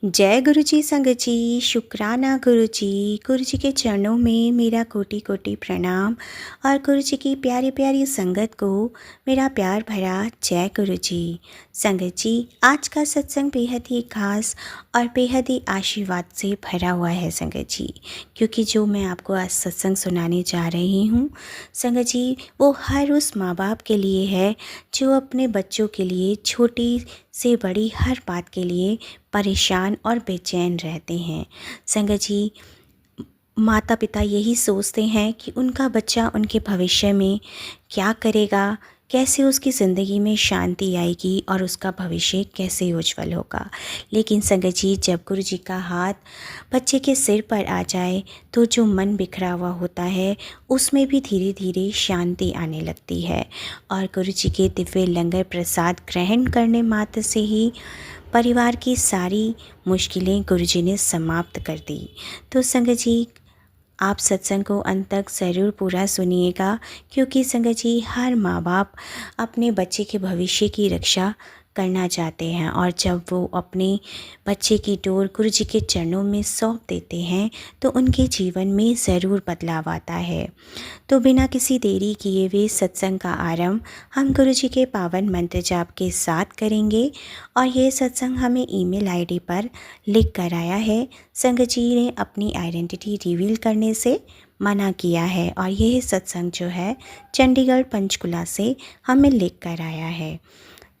जय गुरु जी संगत जी। शुक्राना गुरु जी के चरणों में मेरा कोटि कोटि प्रणाम। और गुरु जी की प्यारी प्यारी संगत को मेरा प्यार भरा जय गुरु जी। संगत जी, आज का सत्संग बेहद ही खास और बेहद ही आशीर्वाद से भरा हुआ है संगत जी, क्योंकि जो मैं आपको आज सत्संग सुनाने जा रही हूँ संगत जी, वो हर उस माँ बाप के लिए है जो अपने बच्चों के लिए छोटी से बड़ी हर बात के लिए परेशान और बेचैन रहते हैं। संगत जी, माता पिता यही सोचते हैं कि उनका बच्चा उनके भविष्य में क्या करेगा, कैसे उसकी ज़िंदगी में शांति आएगी और उसका भविष्य कैसे उज्जवल होगा। लेकिन संगत जी, जब गुरु जी का हाथ बच्चे के सिर पर आ जाए तो जो मन बिखरा हुआ होता है उसमें भी धीरे धीरे शांति आने लगती है। और गुरु जी के दिव्य लंगर प्रसाद ग्रहण करने मात्र से ही परिवार की सारी मुश्किलें गुरु जी ने समाप्त कर दी। तो संगत जी, आप सत्संग को अंत तक ज़रूर पूरा सुनिएगा, क्योंकि संगत जी, हर माँ बाप अपने बच्चे के भविष्य की रक्षा करना चाहते हैं, और जब वो अपने बच्चे की डोर गुरु जी के चरणों में सौंप देते हैं तो उनके जीवन में ज़रूर बदलाव आता है। तो बिना किसी देरी किए हुए सत्संग का आरंभ हम गुरु जी के पावन मंत्र जाप के साथ करेंगे। और ये सत्संग हमें ईमेल आईडी पर लिख कर आया है। संगत जी ने अपनी आइडेंटिटी रिवील करने से मना किया है, और यह सत्संग जो है चंडीगढ़ पंचकुला से हमें लिख कर आया है।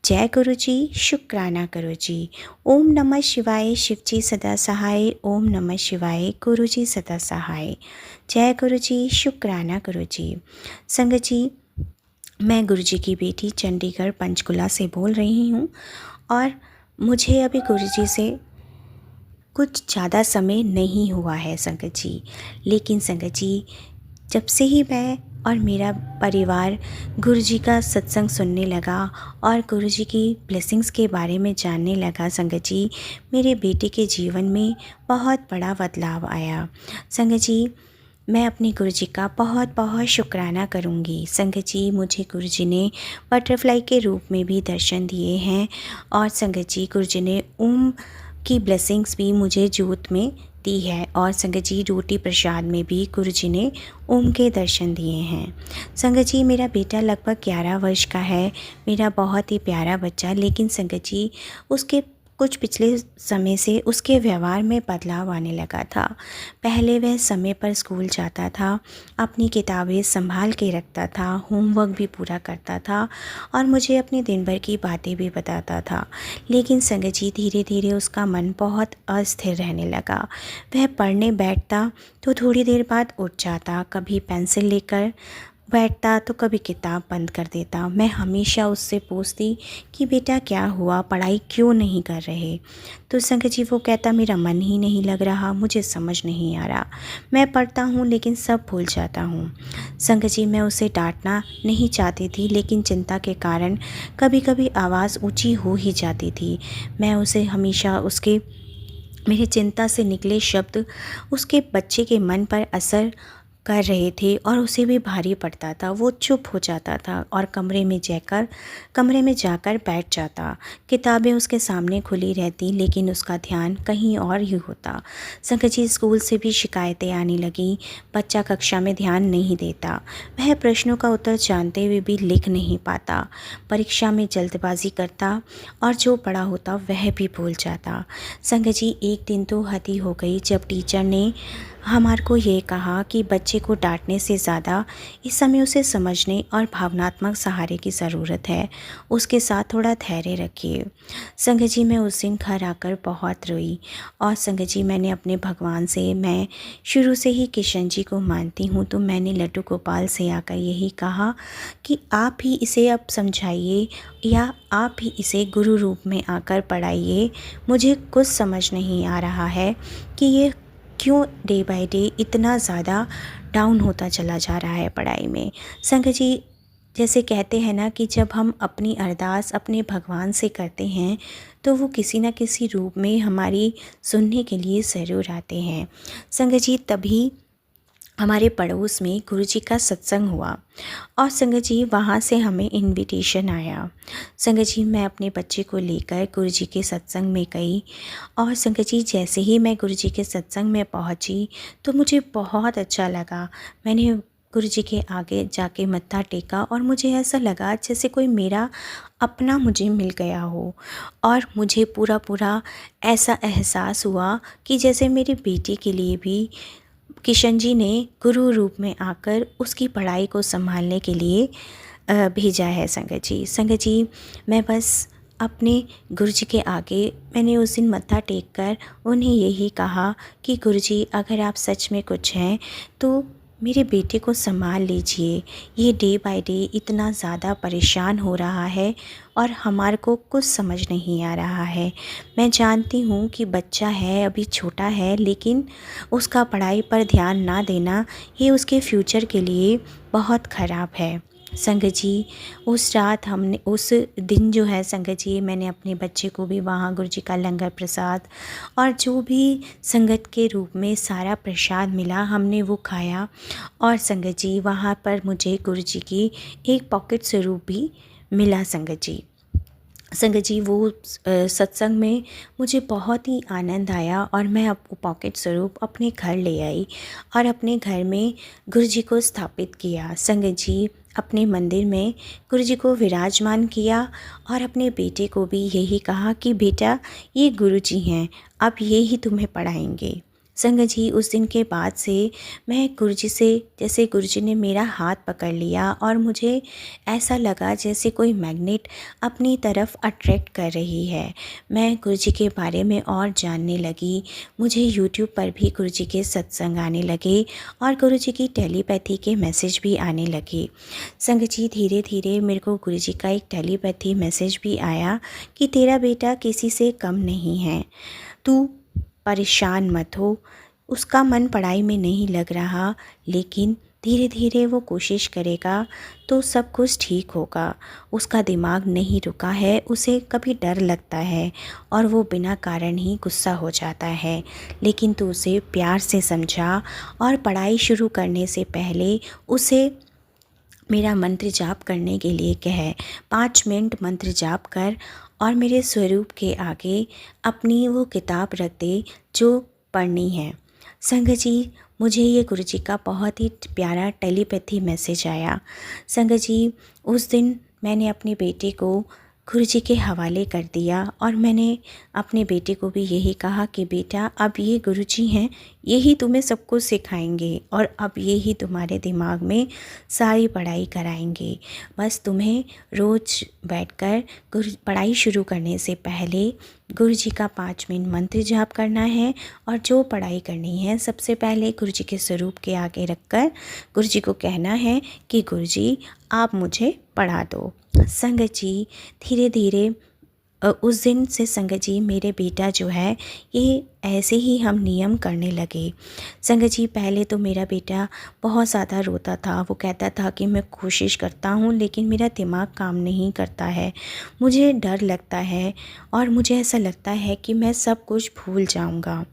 जय गुरु जी, शुक्राना गुरु जी। ओम नमः शिवाय, शिव जी सदा सहाय। ओम नमः शिवाय, गुरु जी सदा सहाय। जय गुरु जी, शुक्राना गुरु जी। संगत जी, मैं गुरु जी की बेटी चंडीगढ़ पंचकुला से बोल रही हूँ, और मुझे अभी गुरु जी से कुछ ज़्यादा समय नहीं हुआ है संगत जी। लेकिन संगत जी, जब से ही मैं और मेरा परिवार गुरु जी का सत्संग सुनने लगा और गुरु जी की ब्लेसिंग्स के बारे में जानने लगा संगत जी, मेरे बेटे के जीवन में बहुत बड़ा बदलाव आया। संगत जी, मैं अपने गुरु जी का बहुत बहुत शुक्राना करूँगी। संगत जी, मुझे गुरु जी ने बटरफ्लाई के रूप में भी दर्शन दिए हैं, और संगत जी, गुरु जी ने ओम की ब्लेसिंग्स भी मुझे जोत में दी है, और संगत जी, रोटी प्रसाद में भी गुरु जी ने ओम के दर्शन दिए हैं। संगत जी, मेरा बेटा लगभग 11 वर्ष का है, मेरा बहुत ही प्यारा बच्चा। लेकिन संगत जी, उसके कुछ पिछले समय से उसके व्यवहार में बदलाव आने लगा था। पहले वह समय पर स्कूल जाता था, अपनी किताबें संभाल के रखता था, होमवर्क भी पूरा करता था, और मुझे अपनी दिन भर की बातें भी बताता था। लेकिन संगत जी, धीरे धीरे उसका मन बहुत अस्थिर रहने लगा। वह पढ़ने बैठता तो थोड़ी देर बाद उठ जाता, कभी पेंसिल लेकर बैठता तो कभी किताब बंद कर देता। मैं हमेशा उससे पूछती कि बेटा क्या हुआ, पढ़ाई क्यों नहीं कर रहे। तो संगत जी, वो कहता मेरा मन ही नहीं लग रहा, मुझे समझ नहीं आ रहा, मैं पढ़ता हूँ लेकिन सब भूल जाता हूँ। संगत जी, मैं उसे डांटना नहीं चाहती थी, लेकिन चिंता के कारण कभी कभी आवाज़ ऊंची हो ही जाती थी। मैं उसे हमेशा उसके मेरी चिंता से निकले शब्द उसके बच्चे के मन पर असर कर रहे थे, और उसे भी भारी पड़ता था। वो चुप हो जाता था और कमरे में जाकर बैठ जाता। किताबें उसके सामने खुली रहती, लेकिन उसका ध्यान कहीं और ही होता। संगत जी, स्कूल से भी शिकायतें आने लगी। बच्चा कक्षा में ध्यान नहीं देता, वह प्रश्नों का उत्तर जानते हुए भी लिख नहीं पाता, परीक्षा में जल्दबाजी करता, और जो पढ़ा होता वह भी भूल जाता। संगत जी, एक दिन तो हद ही हो गई जब टीचर ने हमारे को ये कहा कि बच्चे को डांटने से ज़्यादा इस समय उसे समझने और भावनात्मक सहारे की ज़रूरत है, उसके साथ थोड़ा धैर्य रखिए। संगत जी, मैं उस दिन घर आकर बहुत रोई, और संगत जी, मैंने अपने भगवान से, मैं शुरू से ही किशन जी को मानती हूँ, तो मैंने लड्डू गोपाल से आकर यही कहा कि आप ही इसे अब समझाइए, या आप ही इसे गुरु रूप में आकर पढ़ाइए। मुझे कुछ समझ नहीं आ रहा है कि ये क्यों डे बाय डे इतना ज़्यादा डाउन होता चला जा रहा है पढ़ाई में। संगत जी, जैसे कहते हैं ना कि जब हम अपनी अरदास अपने भगवान से करते हैं तो वो किसी न किसी रूप में हमारी सुनने के लिए ज़रूर आते हैं। संगत जी, तभी हमारे पड़ोस में गुरुजी का सत्संग हुआ और संगत जी वहाँ से हमें इनविटेशन आया। संगत जी मैं अपने बच्चे को लेकर गुरुजी के सत्संग में गई और संगत जी जैसे ही मैं गुरुजी के सत्संग में पहुँची तो मुझे बहुत अच्छा लगा। मैंने गुरुजी के आगे जाके मत्था टेका और मुझे ऐसा लगा जैसे कोई मेरा अपना मुझे मिल गया हो और मुझे पूरा पूरा ऐसा एहसास हुआ कि जैसे मेरे बेटे के लिए भी किशन जी ने गुरु रूप में आकर उसकी पढ़ाई को संभालने के लिए भेजा है। संगत जी मैं बस अपने गुरुजी के आगे मैंने उस दिन मत्था टेक कर उन्हें यही कहा कि गुरुजी अगर आप सच में कुछ हैं तो मेरे बेटे को संभाल लीजिए। ये डे बाय डे इतना ज़्यादा परेशान हो रहा है और हमारे को कुछ समझ नहीं आ रहा है। मैं जानती हूँ कि बच्चा है, अभी छोटा है, लेकिन उसका पढ़ाई पर ध्यान ना देना ये उसके फ्यूचर के लिए बहुत ख़राब है। संगत जी उस रात हमने उस दिन जो है संगत जी मैंने अपने बच्चे को भी वहाँ गुरुजी का लंगर प्रसाद और जो भी संगत के रूप में सारा प्रसाद मिला हमने वो खाया। और संगत जी वहाँ पर मुझे गुरुजी की एक पॉकेट स्वरूप भी मिला। संगत जी वो सत्संग में मुझे बहुत ही आनंद आया और मैं वो पॉकेट स्वरूप अपने घर ले आई और अपने घर में गुरुजी को स्थापित किया। संगत जी अपने मंदिर में गुरुजी को विराजमान किया और अपने बेटे को भी यही कहा कि बेटा ये गुरुजी हैं, अब ये ही तुम्हें पढ़ाएंगे। संगत जी उस दिन के बाद से मैं गुरुजी से जैसे गुरुजी ने मेरा हाथ पकड़ लिया और मुझे ऐसा लगा जैसे कोई मैग्नेट अपनी तरफ अट्रैक्ट कर रही है। मैं गुरुजी के बारे में और जानने लगी। मुझे यूट्यूब पर भी गुरुजी के सत्संग आने लगे और गुरुजी की टेलीपैथी के मैसेज भी आने लगे। संगत जी धीरे धीरे मेरे को गुरुजी का एक टेलीपैथी मैसेज भी आया कि तेरा बेटा किसी से कम नहीं है, तू परेशान मत हो। उसका मन पढ़ाई में नहीं लग रहा, लेकिन धीरे धीरे वो कोशिश करेगा तो सब कुछ ठीक होगा। उसका दिमाग नहीं रुका है, उसे कभी डर लगता है और वो बिना कारण ही गुस्सा हो जाता है, लेकिन तू उसे प्यार से समझा और पढ़ाई शुरू करने से पहले उसे मेरा मंत्र जाप करने के लिए कहे। 5 मिनट मंत्र जाप कर और मेरे स्वरूप के आगे अपनी वो किताब रख दे जो पढ़नी है। संगत जी मुझे ये गुरुजी का बहुत ही प्यारा टेलीपैथी मैसेज आया। संगत जी उस दिन मैंने अपने बेटे को गुरुजी के हवाले कर दिया और मैंने अपने बेटे को भी यही कहा कि बेटा अब ये गुरुजी हैं, यही तुम्हें सब कुछ सिखाएंगे और अब यही तुम्हारे दिमाग में सारी पढ़ाई कराएंगे। बस तुम्हें रोज़ बैठकर पढ़ाई शुरू करने से पहले गुरुजी का 5 मिनट मंत्र जाप करना है और जो पढ़ाई करनी है सबसे पहले गुरुजी के स्वरूप के आगे रखकर गुरुजी को कहना है कि गुरुजी आप मुझे पढ़ा दो। संगत जी धीरे धीरे उस दिन से संगत जी मेरे बेटा जो है ये ऐसे ही हम नियम करने लगे। संगत जी पहले तो मेरा बेटा बहुत ज़्यादा रोता था। वो कहता था कि मैं कोशिश करता हूँ लेकिन मेरा दिमाग काम नहीं करता है, मुझे डर लगता है और मुझे ऐसा लगता है कि मैं सब कुछ भूल जाऊँगा।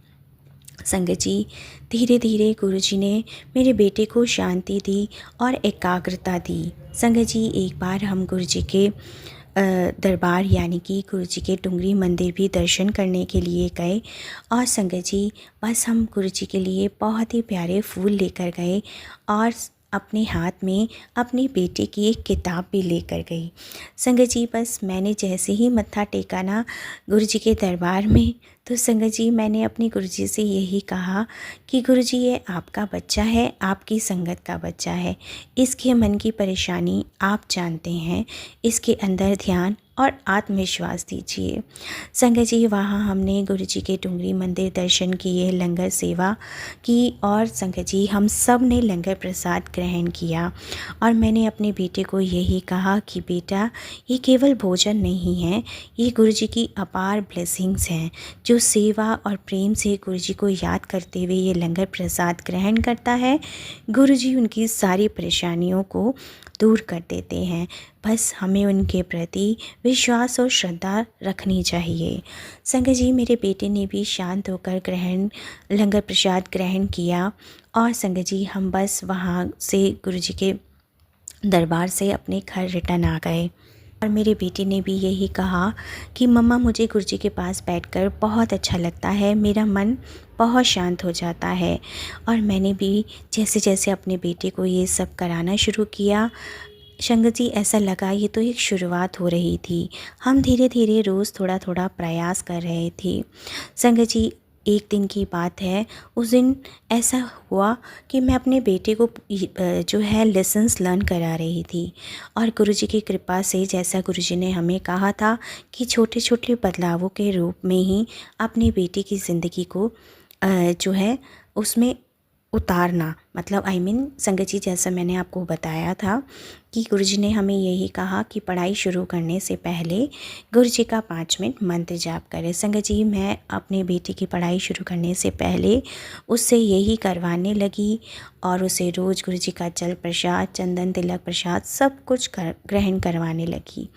संगत जी धीरे धीरे गुरुजी ने मेरे बेटे को शांति दी और एकाग्रता दी। संगत जी एक बार हम गुरुजी के दरबार यानी कि गुरुजी के टुंगरी मंदिर भी दर्शन करने के लिए गए और संगत जी बस हम गुरुजी के लिए बहुत ही प्यारे फूल लेकर गए और अपने हाथ में अपने बेटे की एक किताब भी लेकर गई। संगत जी बस मैंने जैसे ही मत्था टेका ना गुरुजी के दरबार में, तो संगत जी मैंने अपने गुरुजी से यही कहा कि गुरुजी ये आपका बच्चा है, आपकी संगत का बच्चा है, इसके मन की परेशानी आप जानते हैं, इसके अंदर ध्यान और आत्मविश्वास दीजिए। संगत जी वहाँ हमने गुरुजी के टुंगरी मंदिर दर्शन किए, लंगर सेवा की और संगत जी हम सब ने लंगर प्रसाद ग्रहण किया और मैंने अपने बेटे को यही कहा कि बेटा ये केवल भोजन नहीं है, ये गुरुजी की अपार ब्लेसिंग्स हैं। जो सेवा और प्रेम से गुरुजी को याद करते हुए ये लंगर प्रसाद ग्रहण करता है, गुरुजी उनकी सारी परेशानियों को दूर कर देते हैं। बस हमें उनके प्रति विश्वास और श्रद्धा रखनी चाहिए। संगत जी, मेरे बेटे ने भी शांत होकर लंगर प्रसाद ग्रहण किया और संगत जी हम बस वहाँ से गुरुजी के दरबार से अपने घर रिटर्न आ गए। और मेरे बेटे ने भी यही कहा कि मम्मा, मुझे गुरुजी के पास बैठकर बहुत अच्छा लगता है, मेरा मन बहुत शांत हो जाता है। और मैंने भी जैसे जैसे अपने बेटे को ये सब कराना शुरू किया, संगत जी ऐसा लगा ये तो एक शुरुआत हो रही थी। हम धीरे धीरे रोज़ थोड़ा थोड़ा प्रयास कर रहे थे। संगत जी, एक दिन की बात है, उस दिन ऐसा हुआ कि मैं अपने बेटे को जो है लेसन्स लर्न करा रही थी। और गुरुजी की कृपा से, जैसा गुरुजी ने हमें कहा था कि छोटे छोटे बदलावों के रूप में ही अपने बेटे की ज़िंदगी को जो है उसमें उतारना, मतलब संगत जी, जैसा मैंने आपको बताया था कि गुरुजी ने हमें यही कहा कि पढ़ाई शुरू करने से पहले गुरुजी का 5 मिनट मंत्र जाप करें। संगत जी, मैं अपने बेटे की पढ़ाई शुरू करने से पहले उससे यही करवाने लगी और उसे रोज़ गुरुजी का जल प्रसाद, चंदन तिलक प्रसाद सब कुछ ग्रहण करवाने लगी।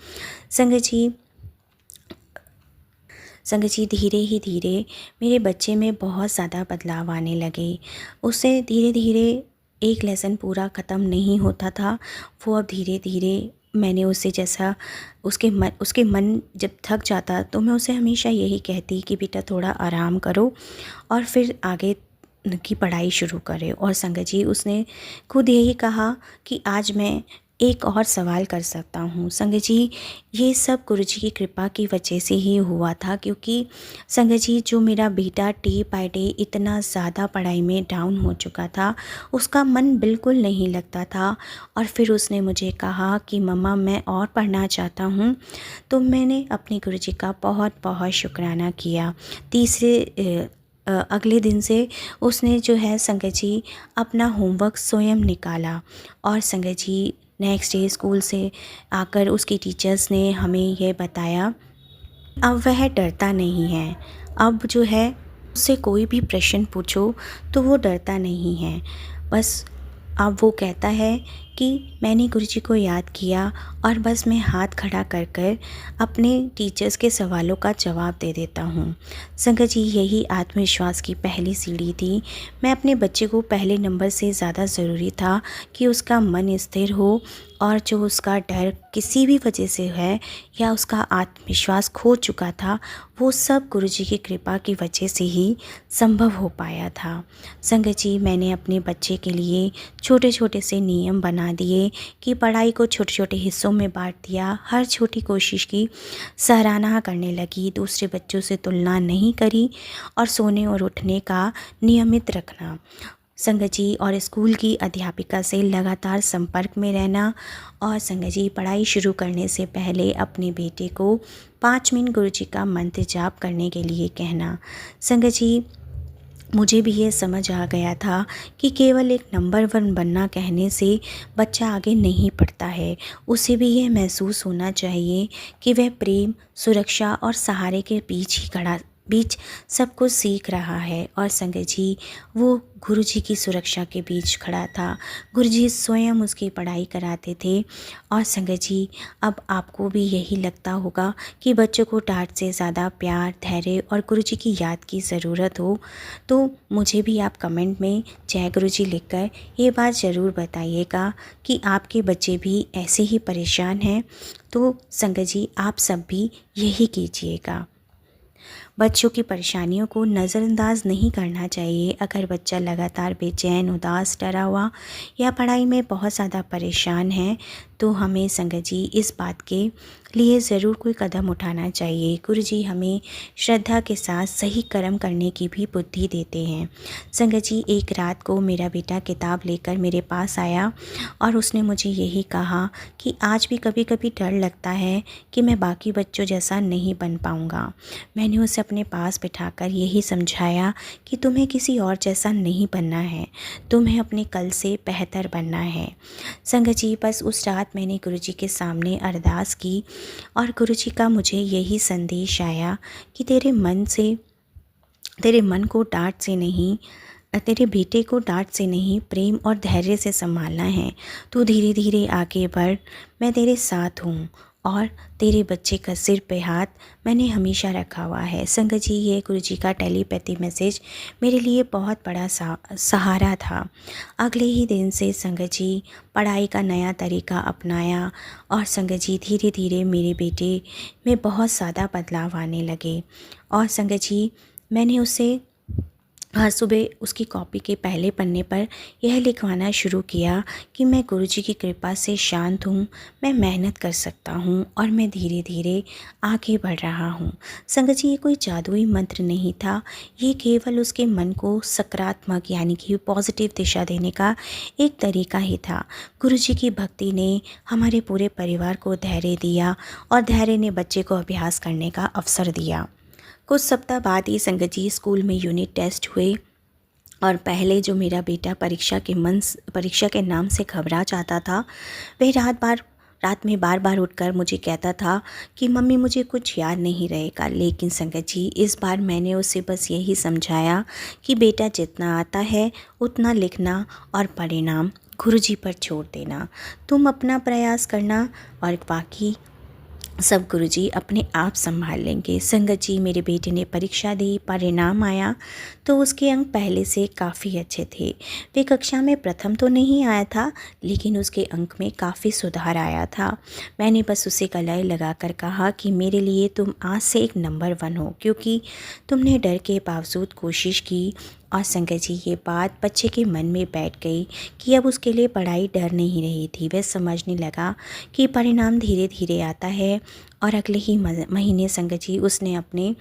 संगत जी धीरे ही धीरे मेरे बच्चे में बहुत ज़्यादा बदलाव आने लगे। उससे धीरे धीरे एक लेसन पूरा ख़त्म नहीं होता था। वो अब धीरे धीरे, मैंने उसे जैसा उसके मन जब थक जाता तो मैं उसे हमेशा यही कहती कि बेटा थोड़ा आराम करो और फिर आगे की पढ़ाई शुरू करें। और संगत जी, उसने खुद यही कहा कि आज मैं एक और सवाल कर सकता हूँ। संगत जी, ये सब गुरुजी की कृपा की वजह से ही हुआ था, क्योंकि संगत जी जो मेरा बेटा डे बाय डे इतना ज़्यादा पढ़ाई में डाउन हो चुका था, उसका मन बिल्कुल नहीं लगता था। और फिर उसने मुझे कहा कि मम्मा, मैं और पढ़ना चाहता हूँ। तो मैंने अपने गुरुजी का बहुत बहुत शुक्राना किया। अगले दिन से उसने जो है संगत जी अपना होमवर्क स्वयं निकाला। और संगत जी नेक्स्ट डे स्कूल से आकर उसकी टीचर्स ने हमें यह बताया, अब वह डरता नहीं है। अब जो है उससे कोई भी प्रश्न पूछो तो वो डरता नहीं है। बस अब वो कहता है कि मैंने गुरुजी को याद किया और बस मैं हाथ खड़ा कर कर अपने टीचर्स के सवालों का जवाब दे देता हूँ। संगत जी, यही आत्मविश्वास की पहली सीढ़ी थी। मैं अपने बच्चे को पहले नंबर से ज़्यादा ज़रूरी था कि उसका मन स्थिर हो और जो उसका डर किसी भी वजह से है या उसका आत्मविश्वास खो चुका था, वो सब गुरुजी की कृपा की वजह से ही संभव हो पाया था। संगत जी, मैंने अपने बच्चे के लिए छोटे छोटे से नियम बना दिए कि पढ़ाई को छोटे छोटे हिस्सों में बांट दिया। हर छोटी कोशिश की सराहना करने लगी, दूसरे बच्चों से तुलना नहीं करी और सोने और उठने का नियमित रखना। संगत जी, और स्कूल की अध्यापिका से लगातार संपर्क में रहना। और संगत जी, पढ़ाई शुरू करने से पहले अपने बेटे को 5 मिनट गुरुजी का मंत्र जाप करने के लिए कहना। संगत जी, मुझे भी ये समझ आ गया था कि केवल एक नंबर 1 बनना कहने से बच्चा आगे नहीं बढ़ता है। उसे भी ये महसूस होना चाहिए कि वह प्रेम, सुरक्षा और सहारे के बीच सब कुछ सीख रहा है। और संगत जी, वो गुरुजी की सुरक्षा के बीच खड़ा था। गुरुजी स्वयं उसकी पढ़ाई कराते थे। और संगत जी, अब आपको भी यही लगता होगा कि बच्चों को डांट से ज़्यादा प्यार, धैर्य और गुरुजी की याद की ज़रूरत हो, तो मुझे भी आप कमेंट में जय गुरुजी लिखकर ये बात ज़रूर बताइएगा कि आपके बच्चे भी ऐसे ही परेशान हैं। तो संगत जी, आप सब भी यही कीजिएगा। बच्चों की परेशानियों को नज़रअंदाज नहीं करना चाहिए। अगर बच्चा लगातार बेचैन, उदास, डरा हुआ या पढ़ाई में बहुत ज़्यादा परेशान है, तो हमें संगत जी इस बात के लिए ज़रूर कोई कदम उठाना चाहिए। गुरुजी हमें श्रद्धा के साथ सही कर्म करने की भी बुद्धि देते हैं। संगत जी, एक रात को मेरा बेटा किताब लेकर मेरे पास आया और उसने मुझे यही कहा कि आज भी कभी कभी डर लगता है कि मैं बाकी बच्चों जैसा नहीं बन पाऊँगा। मैंने उसे अपने पास बिठाकर यही समझाया कि तुम्हें किसी और जैसा नहीं बनना है, तुम्हें अपने कल से बेहतर बनना है। संगत जी, बस उस रात मैंने गुरुजी के सामने अरदास की और गुरुजी का मुझे यही संदेश आया कि तेरे मन को डांट से नहीं तेरे बेटे को डांट से नहीं, प्रेम और धैर्य से संभालना है। तू धीरे धीरे आगे बढ़, मैं तेरे साथ हूँ। और तेरे बच्चे का सिर पे हाथ मैंने हमेशा रखा हुआ है। संगत जी, ये गुरु जी का टेलीपैथी मैसेज मेरे लिए बहुत बड़ा सहारा था। अगले ही दिन से संगत जी पढ़ाई का नया तरीका अपनाया और संगत जी धीरे धीरे मेरे बेटे में बहुत ज़्यादा बदलाव आने लगे। और संगत जी, मैंने उसे हर सुबह उसकी कॉपी के पहले पन्ने पर यह लिखवाना शुरू किया कि मैं गुरुजी की कृपा से शांत हूँ, मैं मेहनत कर सकता हूँ और मैं धीरे धीरे आगे बढ़ रहा हूँ। संगत जी, ये कोई जादुई मंत्र नहीं था, ये केवल उसके मन को सकारात्मक यानी कि पॉजिटिव दिशा देने का एक तरीका ही था। गुरुजी की भक्ति ने हमारे पूरे परिवार को धैर्य दिया और धैर्य ने बच्चे को अभ्यास करने का अवसर दिया। कुछ सप्ताह बाद ही संगत जी स्कूल में यूनिट टेस्ट हुए और पहले जो मेरा बेटा परीक्षा के नाम से घबरा जाता था, वह रात में बार बार उठकर मुझे कहता था कि मम्मी मुझे कुछ याद नहीं रहेगा। लेकिन संगत जी, इस बार मैंने उसे बस यही समझाया कि बेटा, जितना आता है उतना लिखना और परिणाम गुरुजी पर छोड़ देना। तुम अपना प्रयास करना और बाकी सब गुरुजी अपने आप संभाल लेंगे। संगत जी, मेरे बेटे ने परीक्षा दी, परिणाम आया तो उसके अंक पहले से काफ़ी अच्छे थे। वे कक्षा में प्रथम तो नहीं आया था, लेकिन उसके अंक में काफ़ी सुधार आया था। मैंने बस उसे गले लगाकर कहा कि मेरे लिए तुम आज से एक नंबर 1 हो, क्योंकि तुमने डर के बावजूद कोशिश की। और संगत जी, ये बात बच्चे के मन में बैठ गई कि अब उसके लिए पढ़ाई डर नहीं रही थी। वह समझने लगा कि परिणाम धीरे धीरे आता है। और अगले ही महीने संगत जी उसने अपने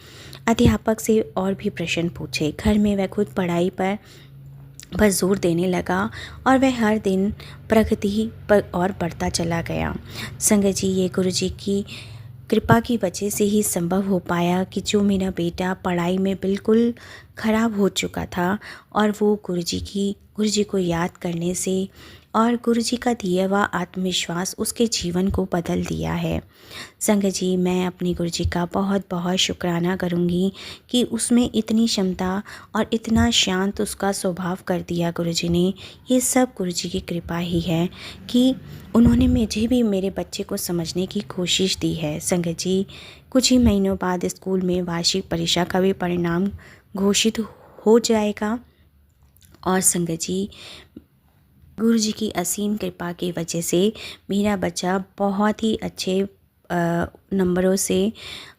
अध्यापक से और भी प्रश्न पूछे। घर में वह खुद पढ़ाई पर बस जोर देने लगा और वह हर दिन प्रगति पर और बढ़ता चला गया। संगत जी, ये गुरुजी की कृपा की वजह से ही संभव हो पाया कि जो मेरा बेटा पढ़ाई में बिल्कुल ख़राब हो चुका था और वो गुरुजी को याद करने से और गुरुजी का दिया हुआ आत्मविश्वास उसके जीवन को बदल दिया है। संगत जी, मैं अपनी गुरुजी का बहुत बहुत शुक्राना करूँगी कि उसमें इतनी क्षमता और इतना शांत उसका स्वभाव कर दिया गुरुजी ने। ये सब गुरुजी की कृपा ही है कि उन्होंने मुझे भी मेरे बच्चे को समझने की कोशिश दी है। संगत जी, कुछ ही महीनों बाद स्कूल में वार्षिक परीक्षा का भी परिणाम घोषित हो जाएगा। और संगत जी, गुरुजी की असीम कृपा की वजह से मेरा बच्चा बहुत ही अच्छे नंबरों से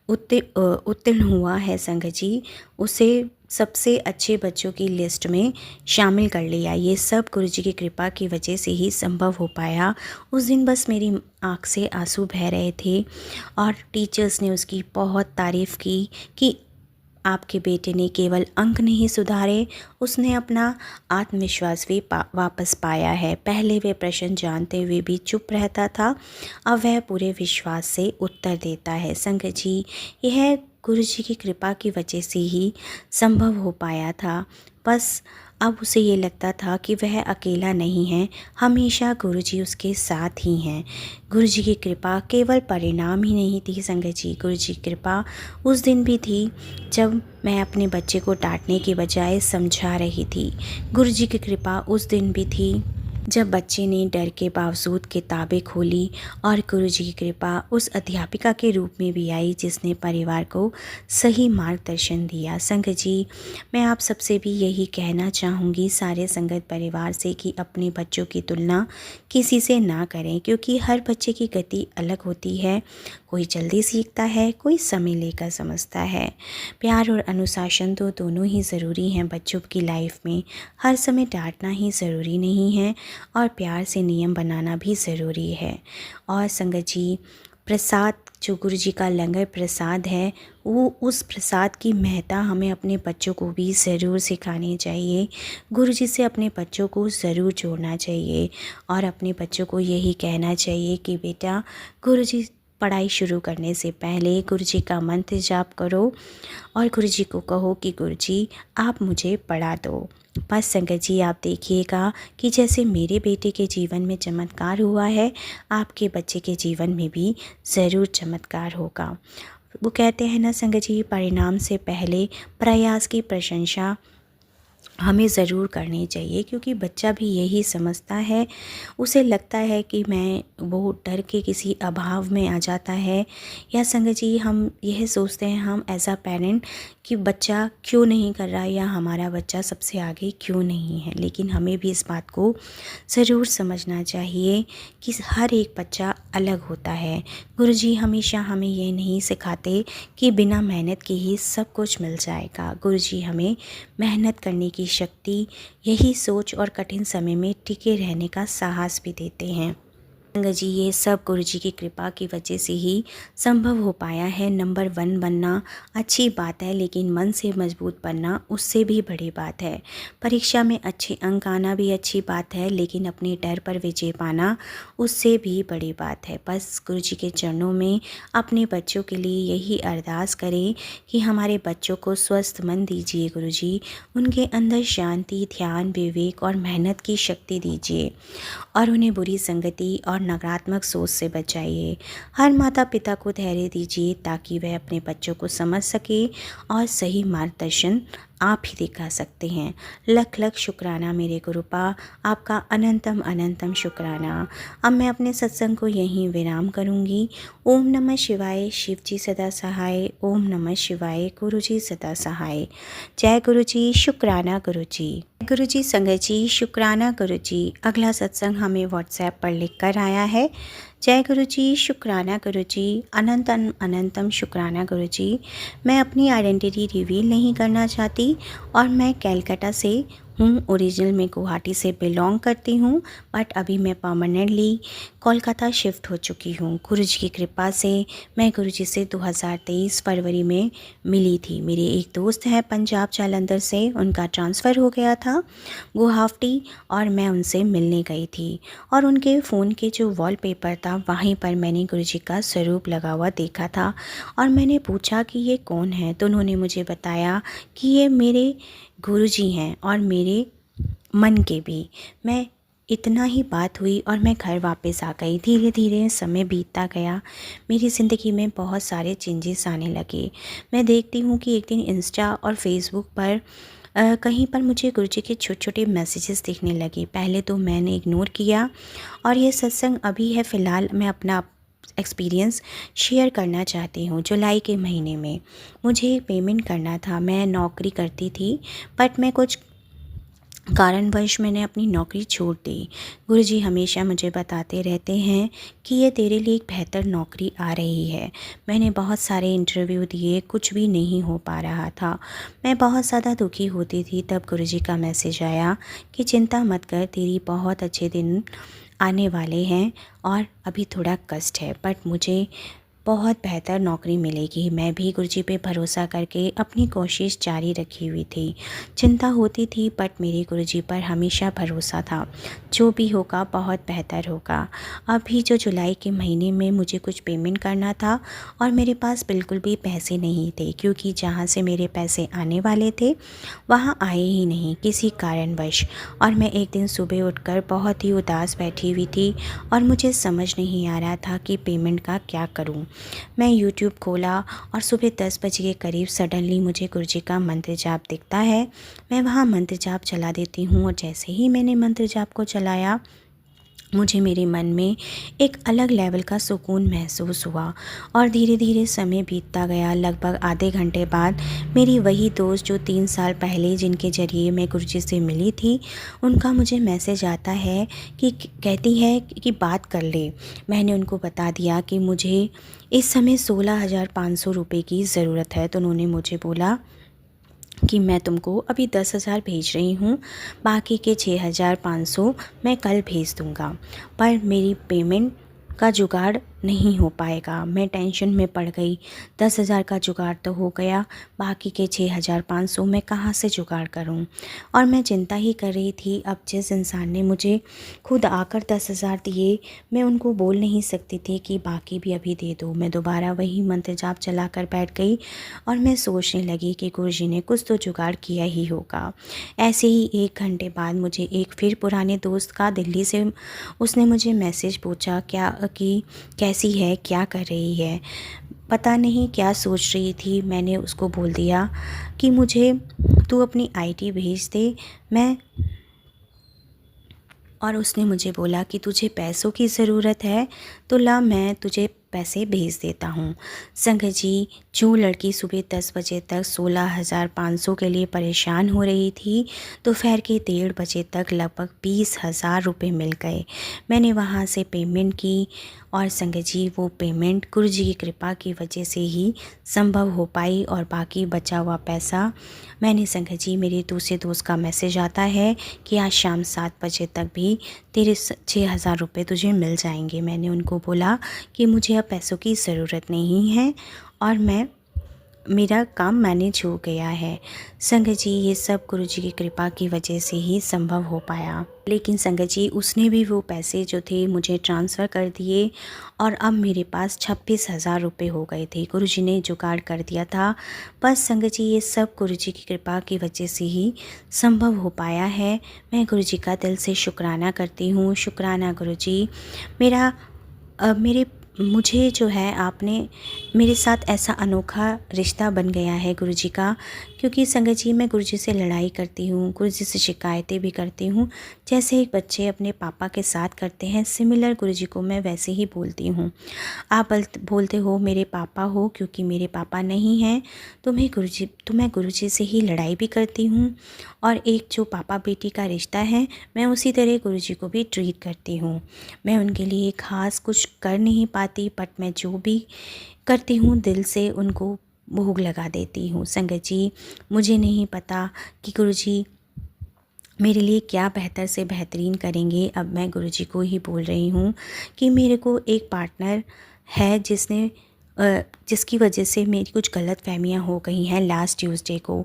उत्तीर्ण हुआ है। संगत जी, उसे सबसे अच्छे बच्चों की लिस्ट में शामिल कर लिया। ये सब गुरुजी की कृपा की वजह से ही संभव हो पाया। उस दिन बस मेरी आँख से आंसू बह रहे थे और टीचर्स ने उसकी बहुत तारीफ़ की कि आपके बेटे ने केवल अंक नहीं सुधारे, उसने अपना आत्मविश्वास भी वापस पाया है। पहले वे प्रश्न जानते हुए भी चुप रहता था, अब वह पूरे विश्वास से उत्तर देता है। संगत जी, यह गुरुजी की कृपा की वजह से ही संभव हो पाया था। बस अब उसे ये लगता था कि वह अकेला नहीं है, हमेशा गुरुजी उसके साथ ही हैं। गुरुजी की कृपा केवल परिणाम ही नहीं थी संगत जी, गुरुजी की कृपा उस दिन भी थी जब मैं अपने बच्चे को डांटने के बजाय समझा रही थी। गुरुजी की कृपा उस दिन भी थी जब बच्चे ने डर के बावजूद किताबें खोली। और गुरुजी की कृपा उस अध्यापिका के रूप में भी आई जिसने परिवार को सही मार्गदर्शन दिया। संगत जी, मैं आप सबसे भी यही कहना चाहूँगी, सारे संगत परिवार से, कि अपने बच्चों की तुलना किसी से ना करें, क्योंकि हर बच्चे की गति अलग होती है। कोई जल्दी सीखता है, कोई समय लेकर समझता है। प्यार और अनुशासन तो दोनों ही ज़रूरी हैं बच्चों की लाइफ में। हर समय डांटना ही ज़रूरी नहीं है और प्यार से नियम बनाना भी ज़रूरी है। और संगत जी, प्रसाद, जो गुरु जी का लंगर प्रसाद है, वो उस प्रसाद की महत्ता हमें अपने बच्चों को भी ज़रूर सिखानी चाहिए। गुरु जी से अपने बच्चों को ज़रूर जोड़ना चाहिए और अपने बच्चों को यही कहना चाहिए कि बेटा, गुरु जी पढ़ाई शुरू करने से पहले गुरु जी का मंत्र जाप करो और गुरु जी को कहो कि गुरु जी आप मुझे पढ़ा दो। बस संगत जी, आप देखिएगा कि जैसे मेरे बेटे के जीवन में चमत्कार हुआ है, आपके बच्चे के जीवन में भी ज़रूर चमत्कार होगा। वो कहते हैं ना संगत जी, परिणाम से पहले प्रयास की प्रशंसा हमें ज़रूर करनी चाहिए, क्योंकि बच्चा भी यही समझता है। उसे लगता है कि मैं वो डर के किसी अभाव में आ जाता है, या संगत जी हम यह सोचते हैं हम एज़ अ पेरेंट कि बच्चा क्यों नहीं कर रहा है या हमारा बच्चा सबसे आगे क्यों नहीं है। लेकिन हमें भी इस बात को ज़रूर समझना चाहिए कि हर एक बच्चा अलग होता है। गुरुजी हमेशा हमें ये नहीं सिखाते कि बिना मेहनत के ही सब कुछ मिल जाएगा। गुरुजी हमें मेहनत करने की शक्ति, यही सोच और कठिन समय में टिके रहने का साहस भी देते हैं। संगत जी ये सब गुरुजी की कृपा की वजह से ही संभव हो पाया है। नंबर 1 बनना अच्छी बात है, लेकिन मन से मजबूत बनना उससे भी बड़ी बात है। परीक्षा में अच्छे अंक आना भी अच्छी बात है, लेकिन अपने डर पर विजय पाना उससे भी बड़ी बात है। बस गुरुजी के चरणों में अपने बच्चों के लिए यही अरदास करें कि हमारे बच्चों को स्वस्थ मन दीजिए गुरुजी, उनके अंदर शांति, ध्यान, विवेक और मेहनत की शक्ति दीजिए, और उन्हें बुरी संगति और नकारात्मक सोच से बचाइए। हर माता पिता को धैर्य दीजिए ताकि वह अपने बच्चों को समझ सके, और सही मार्गदर्शन आप ही दिखा सकते हैं। लख लख शुक्राना मेरे गुरुपा, आपका अनंतम अनंतम शुक्राना। अब मैं अपने सत्संग को यहीं विराम करूंगी। ओम नमः शिवाय, शिव जी सदा सहाय। ओम नमः शिवाय, गुरु जी सदा सहाय। जय गुरु जी, शुक्राना गुरु जी। गुरु जी, संगत जी, शुक्राना गुरु जी। अगला सत्संग हमें व्हाट्सएप पर लिख कर आया है। जय गुरु जी, शुक्राना गुरु जी, अनंतम अनंतम शुक्राना गुरु जी। मैं अपनी आइडेंटिटी रिवील नहीं करना चाहती, और मैं कैलकाटा से हूँ। ओरिजिनल में गुवाहाटी से बिलोंग करती हूँ, बट अभी मैं परमानेंटली कोलकाता शिफ्ट हो चुकी हूँ। गुरुजी की कृपा से मैं गुरुजी से 2023 फरवरी में मिली थी। मेरे एक दोस्त हैं पंजाब जालंधर से, उनका ट्रांसफ़र हो गया था गुवाहाटी, और मैं उनसे मिलने गई थी, और उनके फ़ोन के जो वॉलपेपर था वहीं पर मैंने गुरुजी का स्वरूप लगा हुआ देखा था, और मैंने पूछा कि ये कौन है, तो उन्होंने मुझे बताया कि ये मेरे गुरुजी हैं, और मेरे मन के भी। मैं इतना ही बात हुई और मैं घर वापस आ गई। धीरे धीरे समय बीतता गया, मेरी ज़िंदगी में बहुत सारे चेंजेस आने लगे। मैं देखती हूँ कि एक दिन इंस्टा और फेसबुक पर कहीं पर मुझे गुरुजी के छोटे छोटे मैसेजेस दिखने लगे। पहले तो मैंने इग्नोर किया, और ये सत्संग अभी है फ़िलहाल मैं अपना एक्सपीरियंस शेयर करना चाहती हूँ। जुलाई के महीने में मुझे पेमेंट करना था। मैं नौकरी करती थी, बट मैं कुछ कारणवश मैंने अपनी नौकरी छोड़ दी। गुरुजी हमेशा मुझे बताते रहते हैं कि ये तेरे लिए एक बेहतर नौकरी आ रही है। मैंने बहुत सारे इंटरव्यू दिए, कुछ भी नहीं हो पा रहा था। मैं बहुत ज़्यादा दुखी होती थी। तब गुरुजी का मैसेज आया कि चिंता मत कर, तेरी बहुत अच्छे दिन आने वाले हैं, और अभी थोड़ा कष्ट है, बट मुझे बहुत बेहतर नौकरी मिलेगी। मैं भी गुरुजी पे भरोसा करके अपनी कोशिश जारी रखी हुई थी। चिंता होती थी, बट मेरे गुरुजी पर हमेशा भरोसा था, जो भी होगा बहुत बेहतर होगा। अभी जो जुलाई के महीने में मुझे कुछ पेमेंट करना था, और मेरे पास बिल्कुल भी पैसे नहीं थे, क्योंकि जहाँ से मेरे पैसे आने वाले थे वहाँ आए ही नहीं किसी कारणवश। और मैं एक दिन सुबह उठकर बहुत ही उदास बैठी हुई थी, और मुझे समझ नहीं आ रहा था कि पेमेंट का क्या करूं। मैं यूट्यूब खोला, और सुबह 10 बजे के करीब सडनली मुझे गुरुजी का मंत्र जाप दिखता है। मैं वहाँ मंत्र जाप चला देती हूँ, और जैसे ही मैंने मंत्र जाप को चलाया, मुझे मेरे मन में एक अलग लेवल का सुकून महसूस हुआ, और धीरे धीरे समय बीतता गया। लगभग आधे घंटे बाद मेरी वही दोस्त जो 3 साल पहले जिनके ज़रिए मैं गुरुजी से मिली थी, उनका मुझे मैसेज आता है कि कहती है कि बात कर ले। मैंने उनको बता दिया कि मुझे इस समय 16,500 रुपये की ज़रूरत है। तो उन्होंने मुझे बोला कि मैं तुमको अभी 10,000 भेज रही हूँ, बाकी के 6,500 मैं कल भेज दूँगा। पर मेरी पेमेंट का जुगाड़ नहीं हो पाएगा। मैं टेंशन में पड़ गई। 10,000 का जुगाड़ तो हो गया, बाकी के 6,500 मैं कहाँ से जुगाड़ करूं? और मैं चिंता ही कर रही थी। अब जिस इंसान ने मुझे खुद आकर 10,000 दिए, मैं उनको बोल नहीं सकती थी कि बाकी भी अभी दे दो। मैं दोबारा वही मंत्र जाप चला कर बैठ गई, और मैं सोचने लगी कि गुरुजी ने कुछ तो जुगाड़ किया ही होगा। ऐसे ही 1 घंटे बाद मुझे एक फिर पुराने दोस्त का दिल्ली से उसने मुझे मैसेज पूछा कि कैसी है, क्या कर रही है। पता नहीं क्या सोच रही थी, मैंने उसको बोल दिया कि मुझे तू अपनी आईडी भेज दे। मैं और उसने मुझे बोला कि तुझे पैसों की ज़रूरत है तो ला, मैं तुझे पैसे भेज देता हूँ। संगत जी, जो लड़की सुबह 10 बजे तक 16,500 के लिए परेशान हो रही थी, दोपहर के 1:30 बजे तक लगभग 20,000 रुपये मिल गए। मैंने वहाँ से पेमेंट की और संगत जी, वो पेमेंट गुरु जी की कृपा की वजह से ही संभव हो पाई। और बाकी बचा हुआ पैसा मैंने, संगत जी, मेरे दूसरे दोस्त का मैसेज आता है कि आज शाम 7 बजे तक भी तेरे 6,000 रुपये तुझे मिल जाएंगे। मैंने उनको बोला कि मुझे अब पैसों की ज़रूरत नहीं है और मेरा काम मैनेज हो गया है। संगत जी, ये सब गुरु जी की कृपा की वजह से ही संभव हो पाया। लेकिन संगत जी, उसने भी वो पैसे जो थे मुझे ट्रांसफ़र कर दिए और अब मेरे पास 26,000 रुपये हो गए थे। गुरु जी ने जुगाड़ कर दिया था। बस संगत जी, ये सब गुरु जी की कृपा की वजह से ही संभव हो पाया है। मैं गुरु जी का दिल से शुक्राना करती हूँ। शुक्राना गुरु जी। मेरा मेरे मुझे जो है, आपने मेरे साथ ऐसा अनोखा रिश्ता बन गया है गुरु जी का। क्योंकि संगत जी, मैं गुरु जी से लड़ाई करती हूँ, गुरु जी से शिकायतें भी करती हूँ, जैसे एक बच्चे अपने पापा के साथ करते हैं, सिमिलर गुरु जी को मैं वैसे ही बोलती हूँ। आप बोलते हो मेरे पापा हो, क्योंकि मेरे पापा नहीं हैं तो मैं गुरु जी से ही लड़ाई भी करती हूँ। और एक जो पापा बेटी का रिश्ता है, मैं उसी तरह गुरु जी को भी ट्रीट करती हूँ। मैं उनके लिए ख़ास कुछ कर नहीं पाती, बट मैं जो भी करती हूँ दिल से उनको भोग लगा देती हूँ। संगत जी, मुझे नहीं पता कि गुरु जी मेरे लिए क्या बेहतर से बेहतरीन करेंगे। अब मैं गुरु जी को ही बोल रही हूँ कि मेरे को एक पार्टनर है जिसकी वजह से मेरी कुछ गलत फहमियाँ हो गई हैं लास्ट ट्यूसडे को,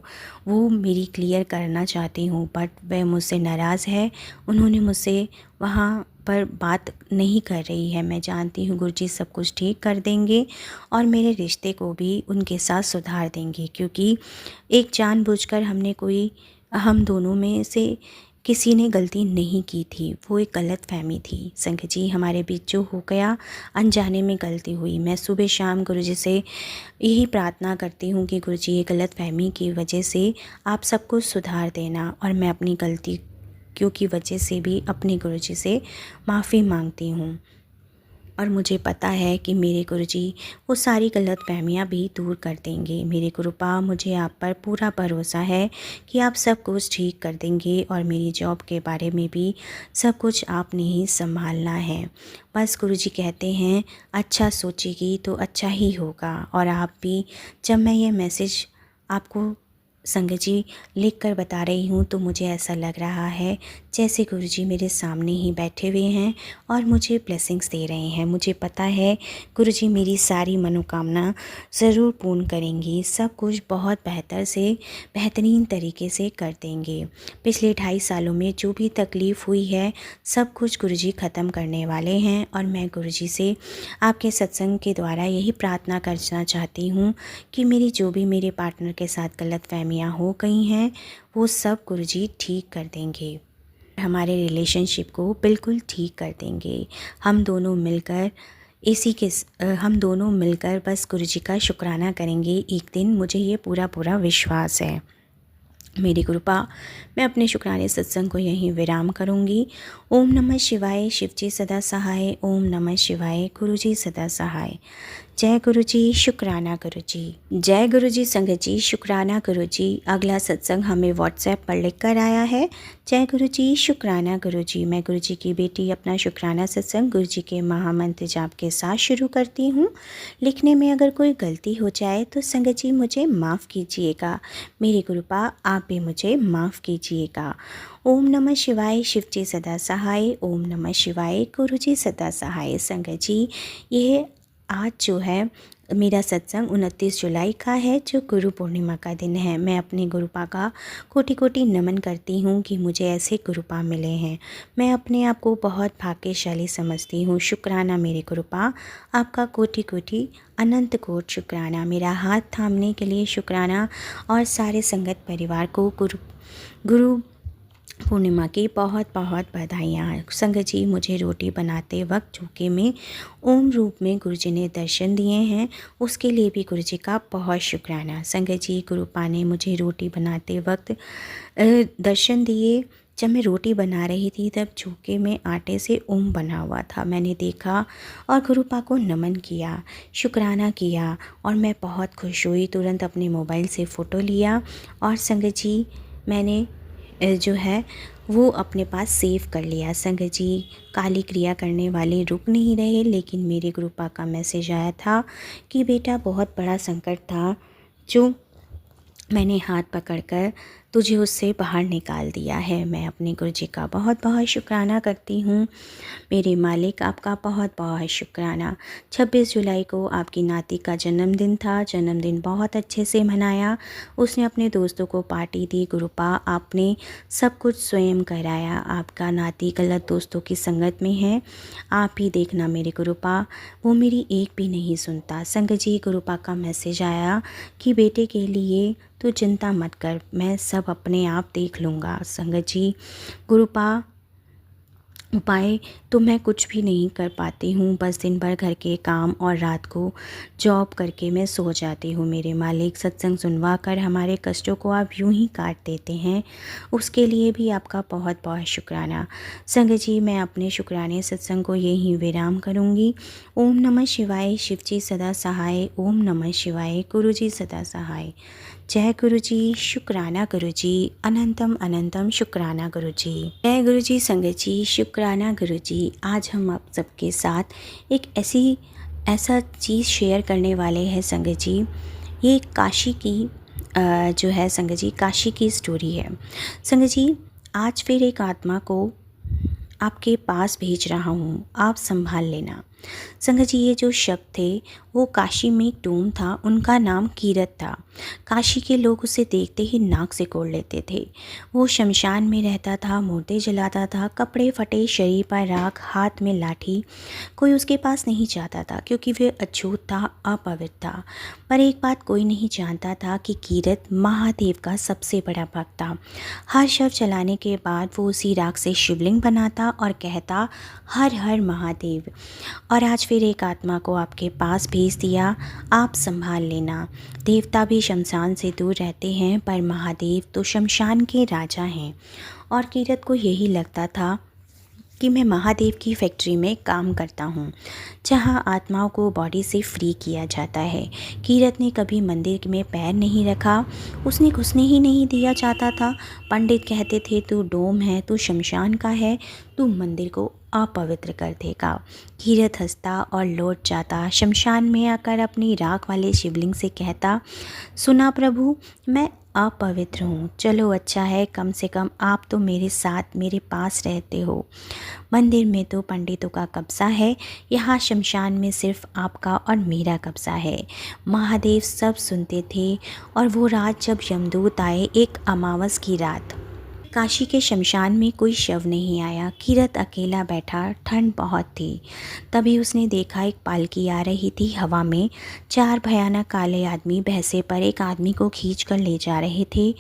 वो मेरी क्लियर करना चाहती हूँ, बट वह मुझसे नाराज़ है। उन्होंने मुझसे वहाँ पर बात नहीं कर रही है। मैं जानती हूँ गुरु जी सब कुछ ठीक कर देंगे और मेरे रिश्ते को भी उनके साथ सुधार देंगे, क्योंकि एक जानबूझकर हम दोनों में से किसी ने गलती नहीं की थी। वो एक गलत फहमी थी। संगत जी, हमारे बीच जो हो गया, अनजाने में गलती हुई। मैं सुबह शाम गुरु जी से यही प्रार्थना करती हूँ कि गुरु जी, ये गलत फहमी की वजह से आप सब कुछ सुधार देना, और मैं अपनी गलतियों की वजह से भी अपने गुरु जी से माफ़ी मांगती हूँ। और मुझे पता है कि मेरे गुरुजी वो सारी गलतफहमियाँ भी दूर कर देंगे। मेरे गुरुपा, मुझे आप पर पूरा भरोसा है कि आप सब कुछ ठीक कर देंगे और मेरी जॉब के बारे में भी सब कुछ आपने ही संभालना है। बस गुरुजी कहते हैं, अच्छा सोचेगी तो अच्छा ही होगा। और आप भी, जब मैं ये मैसेज आपको संगत जी लिख कर बता रही हूँ, तो मुझे ऐसा लग रहा है जैसे गुरुजी मेरे सामने ही बैठे हुए हैं और मुझे ब्लेसिंग्स दे रहे हैं। मुझे पता है गुरुजी मेरी सारी मनोकामना ज़रूर पूर्ण करेंगी। सब कुछ बहुत बेहतरीन तरीके से कर देंगे। पिछले 2.5 सालों में जो भी तकलीफ़ हुई है, सब कुछ गुरुजी ख़त्म करने वाले हैं। और मैं गुरुजी से आपके सत्संग के द्वारा यही प्रार्थना करना चाहती हूँ कि जो भी मेरे पार्टनर के साथ गलतफहमियाँ हो गई हैं, वो सब गुरुजी ठीक कर देंगे, हमारे रिलेशनशिप को बिल्कुल ठीक कर देंगे। हम दोनों मिलकर बस गुरुजी का शुक्राना करेंगे एक दिन। मुझे ये पूरा विश्वास है। मेरी कृपा, मैं अपने शुक्राने सत्संग को यहीं विराम करूंगी। ओम नमः शिवाय। शिवजी सदा सहाय। ओम नमः शिवाय। गुरुजी सदा सहाय। जय गुरुजी। शुक्राना गुरुजी। जय गुरुजी। संगत जी, शुक्राना गुरुजी। अगला सत्संग हमें व्हाट्सएप पर लिख कर आया है। जय गुरुजी। शुक्राना गुरुजी। मैं गुरुजी की बेटी अपना शुक्राना सत्संग गुरुजी के महामंत्र जाप के साथ शुरू करती हूँ। लिखने में अगर कोई गलती हो जाए तो संगत जी मुझे माफ़ कीजिएगा। मेरी कृपा, आप भी मुझे माफ़ कीजिएगा। ओम नमः शिवाय। शिवजी सदा सहाय। ओम नमः शिवाय। गुरुजी सदा सहाय। संगत जी, यह आज जो है मेरा सत्संग 29 जुलाई का है, जो गुरु पूर्णिमा का दिन है। मैं अपने गुरुपा का कोटि कोटि नमन करती हूँ कि मुझे ऐसे गुरुपा मिले हैं। मैं अपने आप को बहुत भाग्यशाली समझती हूँ। शुक्राना मेरे गुरुपा, आपका कोटि कोटि अनंत कोट शुक्राना। मेरा हाथ थामने के लिए शुक्राना। और सारे संगत परिवार को गुरु पूर्णिमा की बहुत बहुत बधाइयाँ। संगत जी, मुझे रोटी बनाते वक्त झोंके में ओम रूप में गुरु जी ने दर्शन दिए हैं, उसके लिए भी गुरु जी का बहुत शुक्राना। संगत जी, गुरुपा ने मुझे रोटी बनाते वक्त दर्शन दिए। जब मैं रोटी बना रही थी तब झोंके में आटे से ओम बना हुआ था, मैंने देखा और गुरुपा को नमन किया, शुक्राना किया और मैं बहुत खुश हुई। तुरंत अपने मोबाइल से फ़ोटो लिया और संगत जी मैंने जो है वो अपने पास सेव कर लिया। संगत जी, काली क्रिया करने वाले रुक नहीं रहे, लेकिन मेरे गुरुपा का मैसेज आया था कि बेटा बहुत बड़ा संकट था जो मैंने हाथ पकड़कर तुझे उससे बाहर निकाल दिया है। मैं अपने गुरु जी का बहुत बहुत शुक्राना करती हूँ। मेरे मालिक, आपका बहुत बहुत शुक्राना। 26 जुलाई को आपकी नाती का जन्मदिन था। जन्मदिन बहुत अच्छे से मनाया। उसने अपने दोस्तों को पार्टी दी। गुरुपा, आपने सब कुछ स्वयं कराया। आपका नाती गलत दोस्तों की संगत में है, आप ही देखना मेरे गुरुपा, वो मेरी एक भी नहीं सुनता। संगत जी, गुरुपा का मैसेज आया कि बेटे के लिए तो चिंता मत कर, मैं सब अपने आप देख लूँगा। संगत जी, गुरुपा, उपाय तो मैं कुछ भी नहीं कर पाती हूँ, बस दिन भर घर के काम और रात को जॉब करके मैं सो जाती हूँ। मेरे मालिक, सत्संग सुनवा कर हमारे कष्टों को आप यूं ही काट देते हैं, उसके लिए भी आपका बहुत बहुत शुक्राना। संगत जी, मैं अपने शुक्राने सत्संग को यहीं विराम करूँगी। ओम नमः शिवाय। शिव जी सदा सहाय। ओम नमः शिवाय। गुरु जी सदा सहाय। जय गुरु जी, शुक्राना गुरु जी, अनंतम अनंतम शुक्राना गुरु जी। जय गुरु जी। संगत जी, शुक्राना गुरु जी। आज हम आप सबके साथ एक ऐसा चीज़ शेयर करने वाले हैं संगत जी। ये काशी की जो है संगत जी, काशी की स्टोरी है। संगत जी, आज फिर एक आत्मा को आपके पास भेज रहा हूँ, आप संभाल लेना। संगत जी, ये जो शब्द थे वो काशी में एक डोम था, उनका नाम कीरत था। काशी के लोग उसे देखते ही नाक से कोड़ लेते थे। वो शमशान में रहता था, मुर्दे जलाता था, कपड़े फटे, शरीर पर राख, हाथ में लाठी। कोई उसके पास नहीं जाता था क्योंकि वह अछूत था, अपवित्र था। पर एक बात कोई नहीं जानता था कि कीरत महादेव का सबसे बड़ा भक्त था। हर शव जलाने के बाद वो उसी राख से शिवलिंग बनाता और कहता, हर हर महादेव। और आज फिर एक आत्मा को आपके पास भेज दिया, आप संभाल लेना। देवता भी शमशान से दूर रहते हैं, पर महादेव तो शमशान के राजा हैं। और कीरत को यही लगता था कि मैं महादेव की फैक्ट्री में काम करता हूँ, जहाँ आत्माओं को बॉडी से फ्री किया जाता है। कीरत ने कभी मंदिर में पैर नहीं रखा, उसने घुसने ही नहीं दिया चाहता था। पंडित कहते थे, तू डोम है, तू शमशान का है, तू मंदिर को अपवित्र कर देगा। कीरत हंसता और लौट जाता। शमशान में आकर अपनी राख वाले शिवलिंग से कहता, सुना प्रभु, मैं अपवित्र हूँ, चलो अच्छा है, कम से कम आप तो मेरे साथ मेरे पास रहते हो। मंदिर में तो पंडितों का कब्जा है, यहाँ शमशान में सिर्फ आपका और मेरा कब्जा है। महादेव सब सुनते थे। और वो रात जब यमदूत आए, एक अमावस की रात, काशी के शमशान में कोई शव नहीं आया। कीरत अकेला बैठा, ठंड बहुत थी। तभी उसने देखा एक पालकी आ रही थी हवा में। 4 भयानक काले आदमी भैंसे पर एक आदमी को खींच कर ले जा रहे थे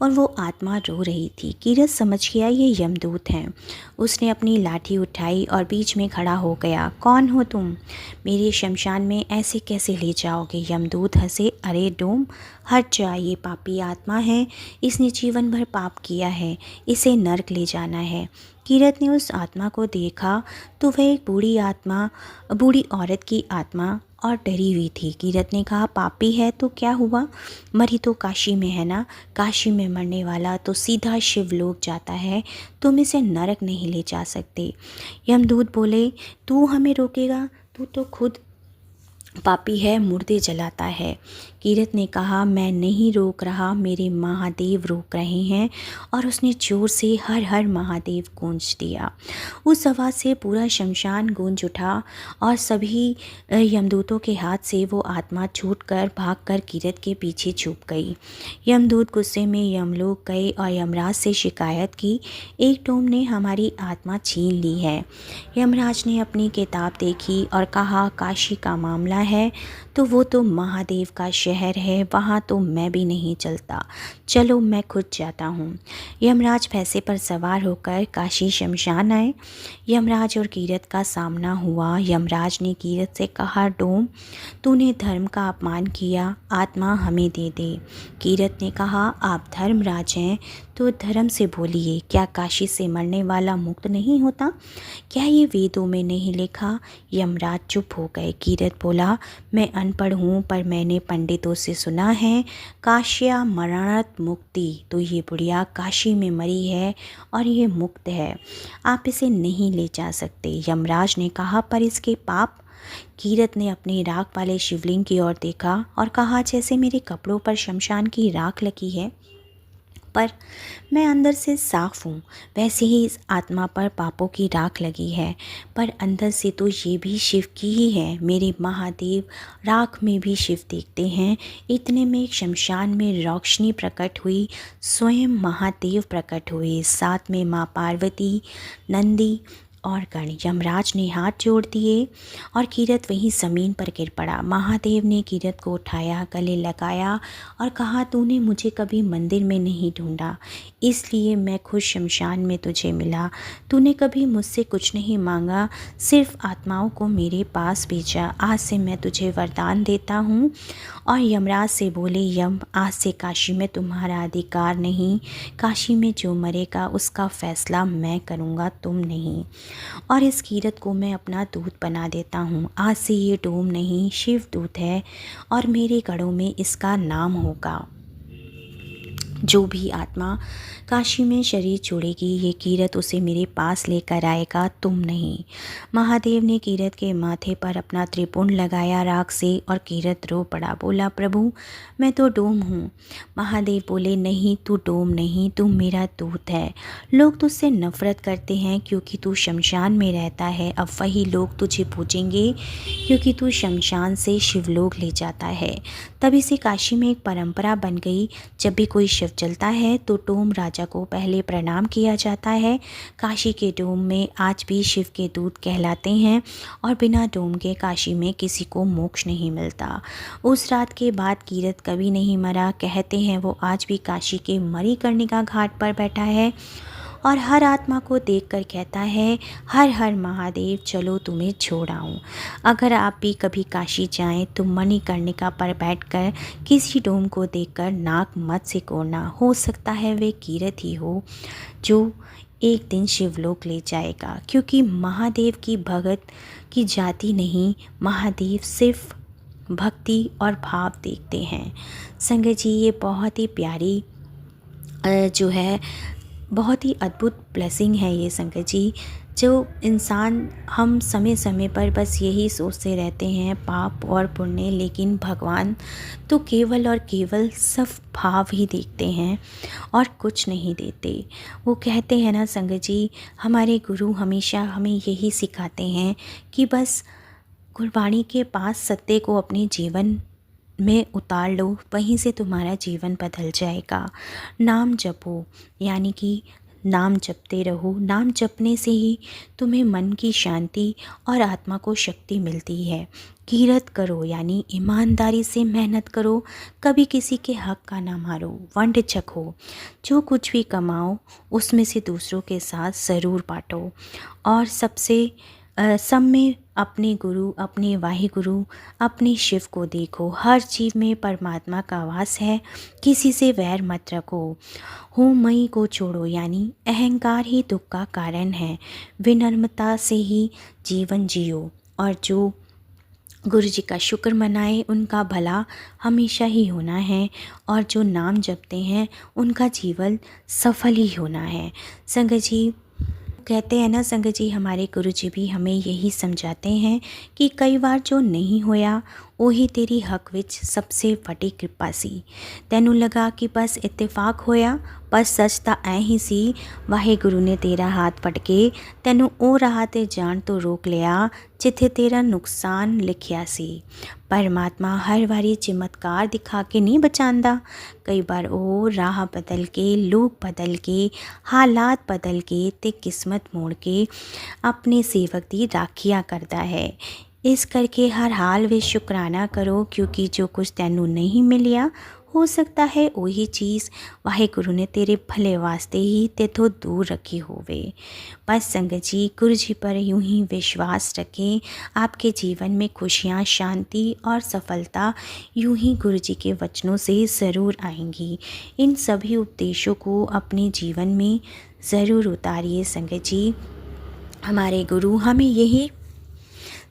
और वो आत्मा रो रही थी। कीरत समझ गया ये यमदूत हैं। उसने अपनी लाठी उठाई और बीच में खड़ा हो गया। कौन हो तुम? मेरे शमशान में ऐसे कैसे ले जाओगे? यमदूत हंसे, अरे डोम, हट जा, ये पापी आत्मा है, इसने जीवन भर पाप किया है, इसे नर्क ले जाना है। कीरत ने उस आत्मा को देखा तो वह एक बूढ़ी औरत की आत्मा और डरी हुई थी। कीरत ने कहा, पापी है तो क्या हुआ, मरी तो काशी में है ना। काशी में मरने वाला तो सीधा शिवलोक जाता है, तुम इसे नरक नहीं ले जा सकते। यमदूत बोले, तू हमें रोकेगा? तू तो खुद पापी है, मुर्दे जलाता है। कीरत ने कहा, मैं नहीं रोक रहा, मेरे महादेव रोक रहे हैं। और उसने जोर से हर हर महादेव गूंज दिया। उस आवाज़ से पूरा शमशान गूंज उठा और सभी यमदूतों के हाथ से वो आत्मा छूटकर भागकर कीरत के पीछे छुप गई। यमदूत गुस्से में यमलोक गए और यमराज से शिकायत की, एक डोम ने हमारी आत्मा छीन ली है। यमराज ने अपनी किताब देखी और कहा, काशी का मामला है तो वो तो महादेव का शहर है वहाँ तो मैं भी नहीं चलता, चलो मैं खुद जाता हूँ। यमराज भैंसे पर सवार होकर काशी शमशान आए। यमराज और कीरत का सामना हुआ। यमराज ने कीरत से कहा, डोम, तूने धर्म का अपमान किया, आत्मा हमें दे दे। कीरत ने कहा, आप धर्मराज हैं तो धर्म से बोलिए, क्या काशी से मरने वाला मुक्त नहीं होता? क्या ये वेदों में नहीं लिखा? यमराज चुप हो गए। कीरत बोला, मैं अनपढ़ हूँ पर मैंने पंडितों से सुना है काश्या मरणत मुक्ति, तो ये बुढ़िया काशी में मरी है और ये मुक्त है, आप इसे नहीं ले जा सकते। यमराज ने कहा, पर इसके पाप? कीरत ने अपने राख वाले शिवलिंग की ओर देखा और कहा, जैसे मेरे कपड़ों पर शमशान की राख लगी है पर मैं अंदर से साफ हूँ, वैसे ही इस आत्मा पर पापों की राख लगी है, पर अंदर से तो ये भी शिव की ही है। मेरे महादेव राख में भी शिव देखते हैं। इतने में एक शमशान में रोशनी प्रकट हुई, स्वयं महादेव प्रकट हुए, साथ में माँ पार्वती, नंदी और गण। यमराज ने हाथ जोड़ दिए और कीरत वहीं ज़मीन पर गिर पड़ा। महादेव ने कीरत को उठाया, गले लगाया और कहा, तूने मुझे कभी मंदिर में नहीं ढूंढा, इसलिए मैं खुद शमशान में तुझे मिला। तूने कभी मुझसे कुछ नहीं मांगा, सिर्फ आत्माओं को मेरे पास भेजा। आज से मैं तुझे वरदान देता हूँ। और यमराज से बोले, यम, आज से काशी में तुम्हारा अधिकार नहीं, काशी में जो मरेगा उसका फैसला मैं करूँगा, तुम नहीं। और इस कीरत को मैं अपना दूत बना देता हूँ। आज से ये डोम नहीं, शिव दूत है और मेरे गढ़ों में इसका नाम होगा। जो भी आत्मा काशी में शरीर छोड़ेगी, ये कीरत उसे मेरे पास लेकर आएगा, तुम नहीं। महादेव ने कीरत के माथे पर अपना त्रिपुंड लगाया राख से और कीरत रो पड़ा, बोला, प्रभु मैं तो डोम हूँ। महादेव बोले, नहीं, तू डोम नहीं, तू मेरा दूत है। लोग तुझसे नफरत करते हैं क्योंकि तू शमशान में रहता है। अब वही लोग तुझे पूजेंगे क्योंकि तू शमशान से शिवलोक ले जाता है। तभी से काशी में एक परंपरा बन गई, जब भी कोई शिव जलता है तो डोम राजा को पहले प्रणाम किया जाता है। काशी के डोम में आज भी शिव के दूत कहलाते हैं और बिना डोम के काशी में किसी को मोक्ष नहीं मिलता। उस रात के बाद कीरत कभी नहीं मरा। कहते हैं वो आज भी काशी के मणिकर्णिका घाट पर बैठा है और हर आत्मा को देखकर कहता है, हर हर महादेव, चलो तुम्हें छोड़ आऊँ। अगर आप भी कभी काशी जाएं तो मणिकर्णिका पर बैठकर किसी डोम को देखकर नाक मत सिकोड़ना, हो सकता है वे कीरत ही हो जो एक दिन शिवलोक ले जाएगा। क्योंकि महादेव की भगत की जाति नहीं, महादेव सिर्फ भक्ति और भाव देखते हैं। संगत जी, ये बहुत ही प्यारी जो है, बहुत ही अद्भुत ब्लेसिंग है ये संगत जी। जो इंसान, हम समय समय पर बस यही सोचते रहते हैं पाप और पुण्य, लेकिन भगवान तो केवल और केवल सब भाव ही देखते हैं और कुछ नहीं देते। वो कहते हैं ना संगत जी, हमारे गुरु हमेशा हमें यही सिखाते हैं कि बस गुरबाणी के पास सत्य को अपने जीवन में उतार लो, वहीं से तुम्हारा जीवन बदल जाएगा। नाम जपो, यानी कि नाम जपते रहो। नाम जपने से ही तुम्हें मन की शांति और आत्मा को शक्ति मिलती है। कीरत करो, यानी ईमानदारी से मेहनत करो, कभी किसी के हक का ना मारो, वंड चखो, जो कुछ भी कमाओ उसमें से दूसरों के साथ ज़रूर बांटो और सब में अपने गुरु, अपने वाहिगुरु, अपने शिव को देखो। हर जीव में परमात्मा का वास है, किसी से वैर मत रखो। हो मई को छोड़ो, यानी अहंकार ही दुख का कारण है। विनम्रता से ही जीवन जियो और जो गुरु जी का शुक्र मनाए, उनका भला हमेशा ही होना है और जो नाम जपते हैं उनका जीवन सफल ही होना है। संगत जी, कहते हैं ना संगत जी, हमारे गुरु जी भी हमें यही समझाते हैं कि कई बार जो नहीं होया ਉਹੀ तेरी हक विच सबसे वड्डी कृपा सी। तैनू लगा कि बस इत्तेफाक होया, पर सच ਤਾਂ ਐ ही सी। वाहिगुरु ने तेरा हाथ फड़ के तैनू ਉਹ ਰਾਹ ਤੇ ਜਾਣ ਤੋਂ रोक लिया जिथे तेरा नुकसान लिखिया सी। परमात्मा हर वारी चमत्कार दिखा के नहीं बचांदा, कई बार वो राह बदल के, लोग बदल के, हालात बदल के ते किस्मत मोड़ के अपने सेवक दी राखिया करता है। ਇਸ ਕਰਕੇ ਹਰ ਹਾਲ ਵਿੱਚ ਸ਼ੁਕਰਾਨਾ ਕਰੋ, ਕਿਉਂਕਿ ਜੋ ਕੁਝ ਤੈਨੂੰ ਨਹੀਂ ਮਿਲਿਆ ਹੋ ਸਕਦਾ ਹੈ ਉਹੀ ਚੀਜ਼ ਵਾਹਿਗੁਰੂ ਨੇ ਤੇਰੇ ਭਲੇ ਵਾਸਤੇ ਹੀ ਤੇਥੋਂ दूर रखी होवे। बस संगत जी, गुरु जी पर यूं ही विश्वास रखें। आपके जीवन में खुशियाँ, शांति और सफलता यूं ही गुरु जी के वचनों से ज़रूर आएंगी। इन सभी उपदेशों को अपने जीवन में ज़रूर उतारिए संगत जी। हमारे गुरु हमें यही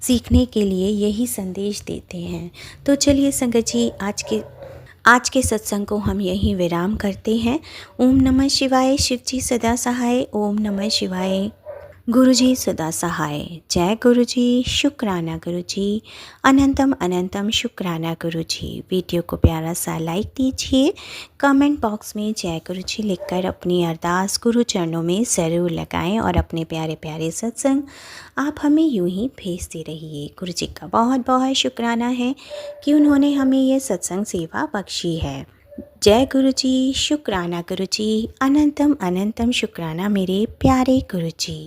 सीखने के लिए यही संदेश देते हैं। तो चलिए संगत जी, आज के सत्संग को हम यहीं विराम करते हैं। ओम नमः शिवाय। शिव जी सदा सहाय। ओम नमः शिवाय। गुरु जी सदा सहाय। जय गुरु जी। शुक्राना गुरु जी। अनंतम अनंतम शुक्राना गुरु जी। वीडियो को प्यारा सा लाइक दीजिए। कमेंट बॉक्स में जय गुरु जी लिखकर अपनी अरदास गुरु चरणों में ज़रूर लगाएं और अपने प्यारे प्यारे सत्संग आप हमें यूं ही भेजते रहिए। गुरु जी का बहुत बहुत शुक्राना है कि उन्होंने हमें ये सत्संग सेवा बख्शी है। जय गुरु जी। शुक्राना गुरु जी। अनंतम अनंतम शुक्राना मेरे प्यारे गुरु जी।